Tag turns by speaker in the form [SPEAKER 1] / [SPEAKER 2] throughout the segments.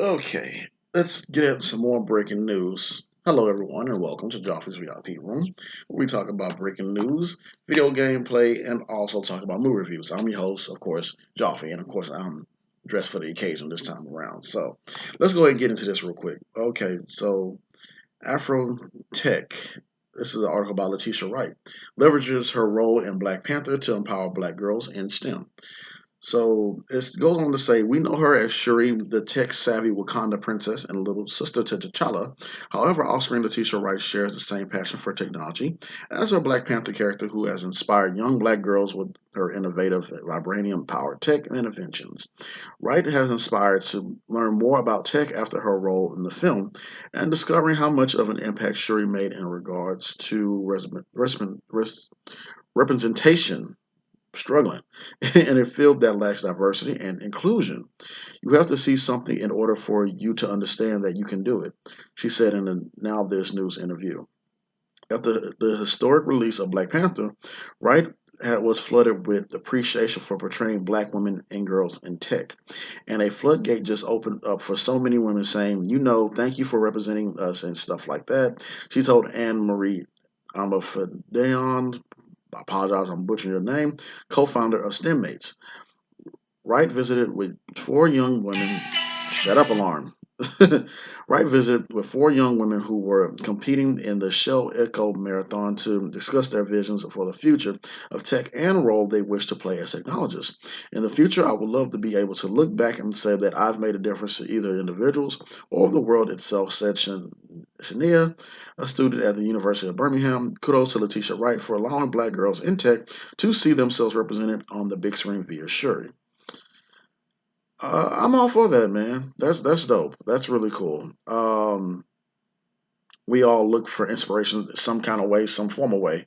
[SPEAKER 1] Okay, let's get into some more breaking news. Hello, everyone, and welcome to Joffrey's VIP Room, where we talk about breaking news, video gameplay, and also talk about movie reviews. I'm your host, of course, Joffrey, and of course, I'm dressed for the occasion this time around. So, let's go ahead and get into this real quick. Okay, so Afro Tech. This is an article about Letitia Wright. Leverages her role in Black Panther to empower black girls in STEM. So it goes on to say, we know her as Shuri, the tech-savvy Wakanda princess and little sister to T'Challa. However, offspring Letitia Wright shares the same passion for technology as her Black Panther character, who has inspired young black girls with her innovative vibranium-powered tech and inventions. Wright has inspired to learn more about tech after her role in the film and discovering how much of an impact Shuri made in regards to representation struggling in a field that lacks diversity and inclusion. You have to see something in order for you to understand that you can do it, she said in a Now This News interview. After the historic release of Black Panther, Wright was flooded with appreciation for portraying black women and girls in tech. And a floodgate just opened up for so many women saying, thank you for representing us and stuff like that. She told Anne Marie Amafadeon, I apologize, I'm butchering your name, co-founder of STEMmates. Wright visited with four young women. Shut up, alarm. Wright visited with four young women who were competing in the Shell Echo Marathon to discuss their visions for the future of tech and role they wish to play as technologists. In the future, I would love to be able to look back and say that I've made a difference to either individuals or the world itself, said Shania, a student at the University of Birmingham. Kudos to Letitia Wright for allowing black girls in tech to see themselves represented on the big screen via Shuri. I'm all for that, man. That's dope. That's really cool. We all look for inspiration some kind of way, some form of way.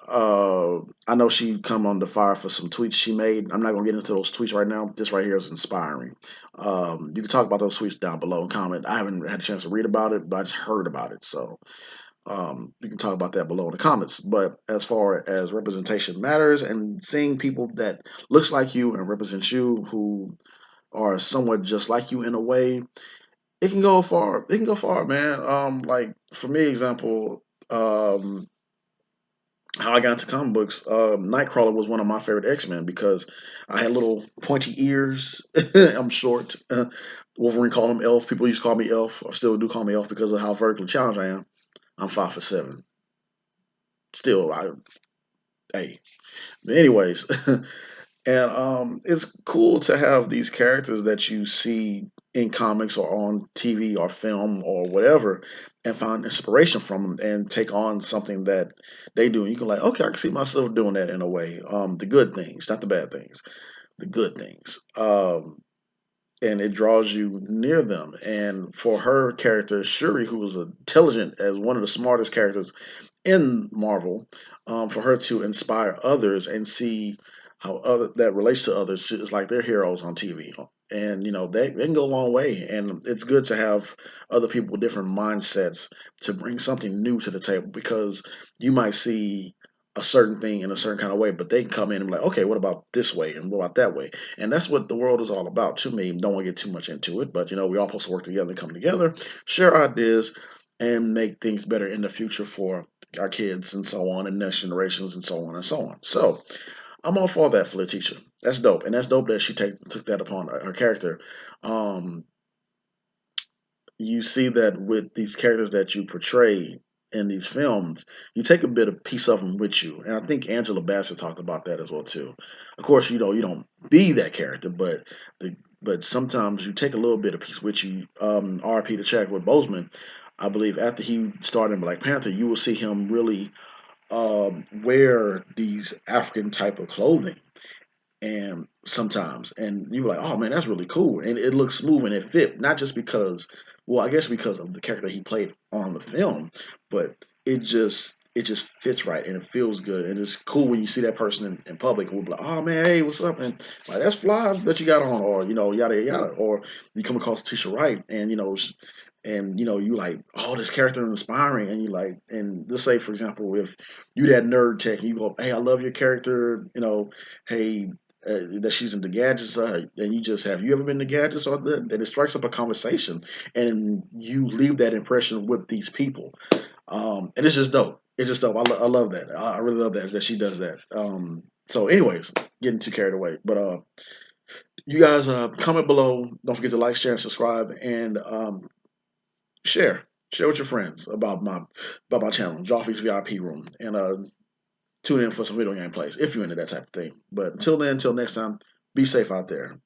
[SPEAKER 1] I know she come on the fire for some tweets she made. I'm not gonna get into those tweets right now. This right here is inspiring. You can talk about those tweets down below and comment. I haven't had a chance to read about it, but I just heard about it. So you can talk about that below in the comments. But as far as representation matters and seeing people that looks like you and represents you who are somewhat just like you in a way, it can go far. It can go far, man. Like for me, example, how I got into comic books. Nightcrawler was one of my favorite X Men because I had little pointy ears. I'm short. Wolverine called him Elf. People used to call me Elf, or still do call me Elf because of how vertically challenged I am. I'm 5'7". Still, hey. But anyways, and it's cool to have these characters that you see in comics or on TV or film or whatever, and find inspiration from them and take on something that they do. And you can like, okay, I can see myself doing that in a way. The good things, not the bad things, the good things. And it draws you near them. And for her character, Shuri, who was intelligent as one of the smartest characters in Marvel, for her to inspire others and see how other that relates to others is like they're heroes on TV. And they can go a long way, and it's good to have other people with different mindsets to bring something new to the table because you might see a certain thing in a certain kind of way, but they can come in and be like, okay, what about this way and what about that way? And that's what the world is all about to me. Don't want to get too much into it, but we all supposed to work together and come together, share ideas, and make things better in the future for our kids and so on, and next generations and so on and so on. So I'm all for that for Letitia. That's dope, and that's dope that she took that upon her character. Um, you see that with these characters that you portray in these films, you take a bit of piece of them with you, and I think Angela Bassett talked about that as well too. Of course, you don't be that character, but sometimes you take a little bit of piece with you. R.P. to Chadwick Boseman, I believe after he started in Black Panther, you will see him really wear these African type of clothing, and sometimes, and you were like, oh man, that's really cool, and it looks smooth and it fit, not just because, well, I guess because of the character he played on the film, but it just fits right and it feels good, and it's cool when you see that person in public and we'll be like, oh man, hey, what's up, and like that's fly that you got on, or yada yada, or you come across Tisha Wright and you like, oh, this character is inspiring, and you like, and let's say for example, if you that nerd tech and you go, hey, I love your character, hey, that she's into gadgets, and you just have you ever been to gadgets, or that it strikes up a conversation, and you leave that impression with these people, and it's just dope. It's just dope. I love that. I really love that she does that. So, anyways, getting too carried away, but you guys comment below. Don't forget to like, share, and subscribe, and share share with your friends about my channel, Joffrey's VIP Room, and tune in for some video game plays if you're into that type of thing. But until then, until next time, be safe out there.